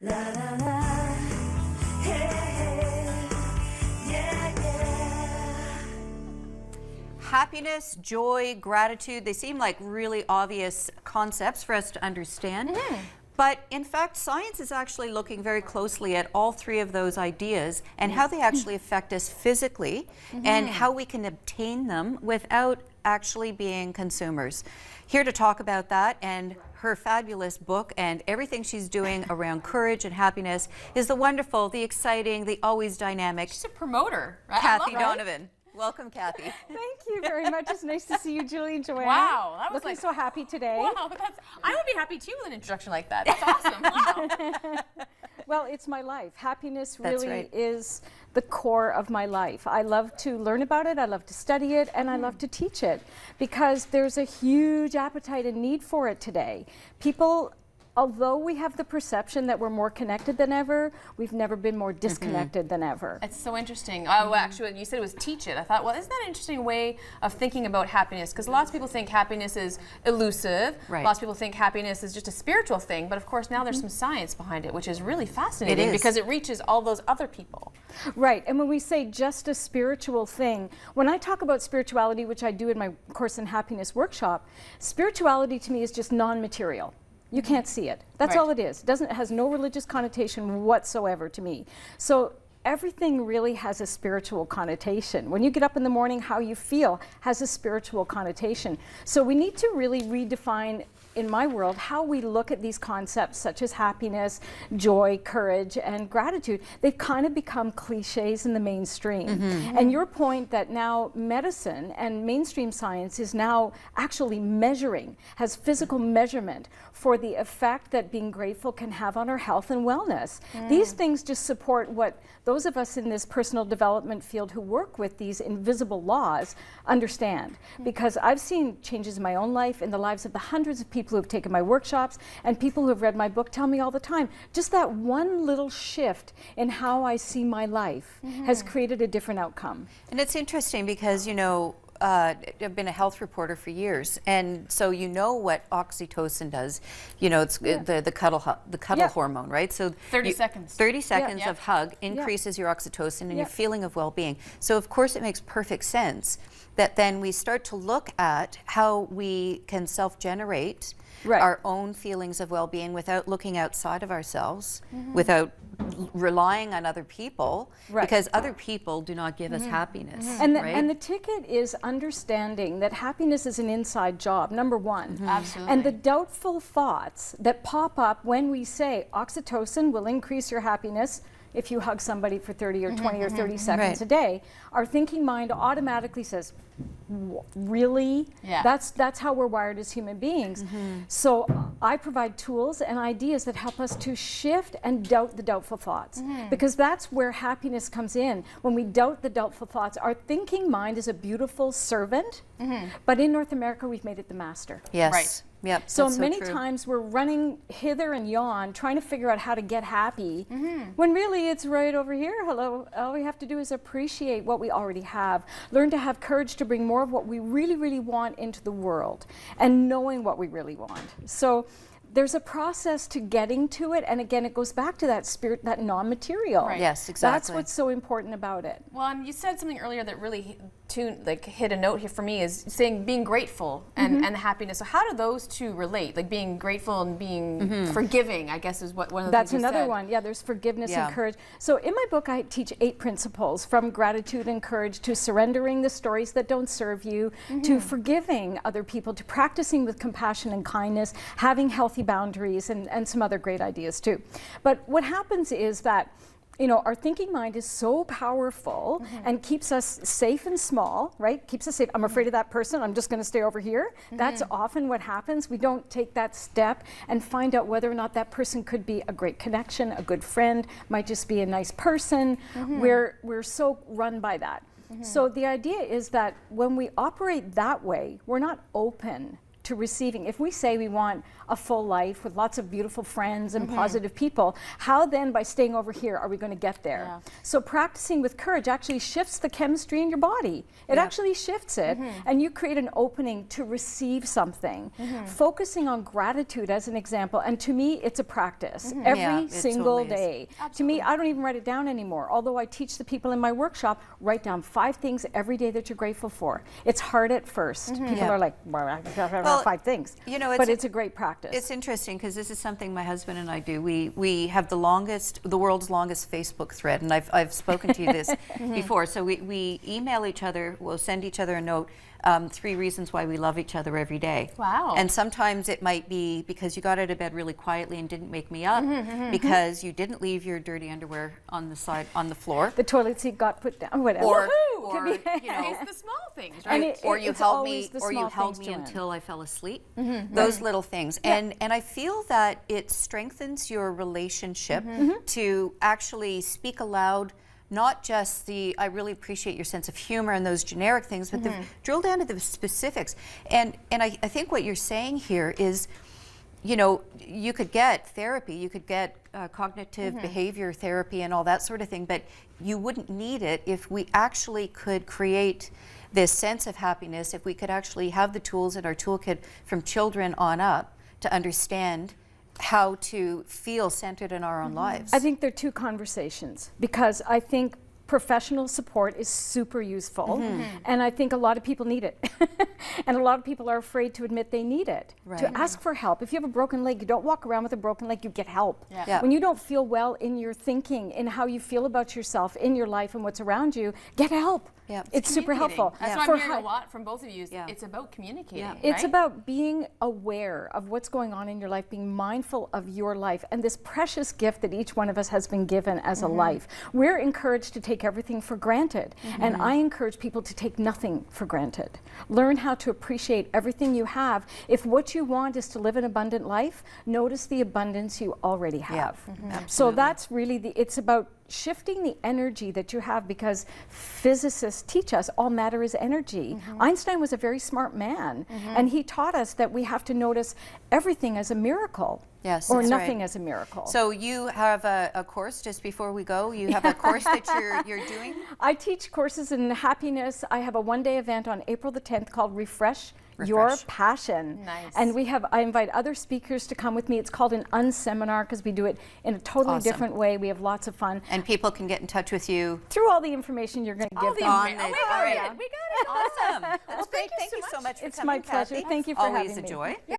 La la la, hey, hey, yeah, yeah. Happiness, joy, gratitude, they seem like really obvious concepts for us to understand. But in fact, science is actually looking very closely at all three of those ideas and how they actually affect us physically and how we can obtain them without actually being consumers. Here to talk about that and her fabulous book and everything she's doing around courage and happiness is the wonderful, the exciting, the always dynamic She's a promoter, right? Kathie Donovan. Welcome, Kathie. Thank you very much. It's nice to see you, Julie and Joanne. Wow, that was looking like so happy today. Wow, I would be happy too with an introduction like that. That's awesome. Wow. Well, it's my life. Happiness That's really right. is the core of my life. I love to learn about it, I love to study it, and I love to teach it because there's a huge appetite and need for it today. People, although we have the perception that we're more connected than ever, we've never been more disconnected than ever. It's so interesting. Oh, actually, you said it was teach it. I thought, well, isn't that an interesting way of thinking about happiness? Because lots of people think happiness is elusive. Right. Lots of people think happiness is just a spiritual thing. But of course, now there's some science behind it, which is really fascinating It is. because it reaches all those other people. Right, and when we say just a spiritual thing, when I talk about spirituality, which I do in my Course in Happiness workshop, spirituality to me is just non-material. You can't see it. That's Right. all it is. It has no religious connotation whatsoever to me. So everything really has a spiritual connotation. When you get up in the morning, how you feel has a spiritual connotation. So we need to really redefine, in my world, how we look at these concepts such as happiness, joy, courage, and gratitude. They've kind of become cliches in the mainstream. And your point that now medicine and mainstream science is now actually measuring, has physical measurement for the effect that being grateful can have on our health and wellness. These things just support what those of us in this personal development field who work with these invisible laws understand. Because I've seen changes in my own life, in the lives of the hundreds of people who have taken my workshops, and people who have read my book tell me all the time, just that one little shift in how I see my life has created a different outcome. And it's interesting because, you know, I've been a health reporter for years, and so you know what oxytocin does. You know, it's the cuddle hormone, right? So 30 seconds. 30 seconds Yeah. of hug increases your oxytocin and Yeah. your feeling of well-being. So of course it makes perfect sense that then we start to look at how we can self-generate Right. our own feelings of well-being without looking outside of ourselves, without relying on other people, Right. because other people do not give us happiness. And the, right? and the ticket is understanding that happiness is an inside job, number one. Absolutely. And the doubtful thoughts that pop up when we say oxytocin will increase your happiness if you hug somebody for 30 or 20 or 30 seconds Right. a day, our thinking mind automatically says, really? Yeah. That's how we're wired as human beings. So I provide tools and ideas that help us to shift and doubt the doubtful thoughts. Because that's where happiness comes in. When we doubt the doubtful thoughts, our thinking mind is a beautiful servant, but in North America we've made it the master. Yes. Right. Yep. So that's many true. times we're running hither and yon, trying to figure out how to get happy, when really it's right over here. Hello, all we have to do is appreciate what we already have. Learn to have courage to bring more of what we really, really want into the world, and knowing what we really want. So there's a process to getting to it, and again, it goes back to that spirit, that non-material. Right. Yes, exactly. That's what's so important about it. Well, and you said something earlier that really hit a note here for me, is saying being grateful and happiness. So how do those two relate? Like being grateful and being forgiving, I guess, is what one of the That's things you another said. one. Yeah, there's forgiveness Yeah. and courage. So in my book, I teach 8 principles, from gratitude and courage to surrendering the stories that don't serve you, to forgiving other people, to practicing with compassion and kindness, having healthy boundaries, and some other great ideas too. But what happens is that, you know, our thinking mind is so powerful and keeps us safe and small, right? Keeps us safe. I'm afraid of that person, I'm just going to stay over here. That's often what happens. We don't take that step and find out whether or not that person could be a great connection, a good friend, might just be a nice person. We're so run by that. So the idea is that when we operate that way, we're not open to receiving. If we say we want a full life with lots of beautiful friends and positive people, how then by staying over here are we going to get there? Yeah. So practicing with courage actually shifts the chemistry in your body. It actually shifts it, and you create an opening to receive something. Focusing on gratitude as an example, and to me it's a practice Yeah, every it single totally is. day. To me, I don't even write it down anymore. Although I teach the people in my workshop, write down 5 things every day that you're grateful for. It's hard at first. People Yeah. are like, well, I have Well, 5 things. you know, but it's a great practice. It's interesting because this is something my husband and I do. We have the world's longest Facebook thread, and I've spoken to you this before. So we email each other, we'll send each other a note, 3 reasons why we love each other every day. Wow. And sometimes it might be because you got out of bed really quietly and didn't wake me up, because you didn't leave your dirty underwear on the floor. the toilet seat got put down, whatever. Or Could be- you know, It's the small things, And right? it- or you it's held always me, the or you small held things, me Joanne. until I fell asleep. Those little things, and I feel that it strengthens your relationship to actually speak aloud. Not just the, I really appreciate your sense of humor and those generic things, but drill down to the specifics. And I think what you're saying here is, you know, you could get therapy, you could get cognitive behavior therapy and all that sort of thing, but you wouldn't need it if we actually could create this sense of happiness, if we could actually have the tools in our toolkit from children on up to understand how to feel centered in our own lives. I think there are 2 conversations, because I think professional support is super useful, and I think a lot of people need it. And a lot of people are afraid to admit they need it, to Right. ask for help. If you have a broken leg, you don't walk around with a broken leg, you get help. Yeah. Yeah. When you don't feel well in your thinking, in how you feel about yourself, in your life and what's around you, get help. Yeah. It's super Communicating. helpful. That's Yeah. what For I'm hearing hi- a lot from both of you. Is Yeah. It's about communicating. Yeah. It's right? about being aware of what's going on in your life, being mindful of your life, and this precious gift that each one of us has been given as a life. We're encouraged to take everything for granted, and I encourage people to take nothing for granted. Learn how to appreciate everything you have. If what you want is to live an abundant life, notice the abundance you already have. So Absolutely. that's really it's about shifting the energy that you have, because physicists teach us all matter is energy. Einstein was a very smart man, and he taught us that we have to notice everything as a miracle, Yes, or that's nothing right. as a miracle. So you have a course, just before we go, you have a course that you're doing? I teach courses in happiness. I have a 1-day event on April the 10th called Refresh Your Refresh. Passion. Nice. And I invite other speakers to come with me. It's called an unseminar, because we do it in a totally Awesome. different way. We have lots of fun. And people can get in touch with you. Through all the information you're going to All give the them. on infor- the- oh, we got all it. right. We got it. Awesome. That's Well, great. Thank you so much for It's coming, my pleasure. Kathie. Thank you for Always having a me. joy. Yeah.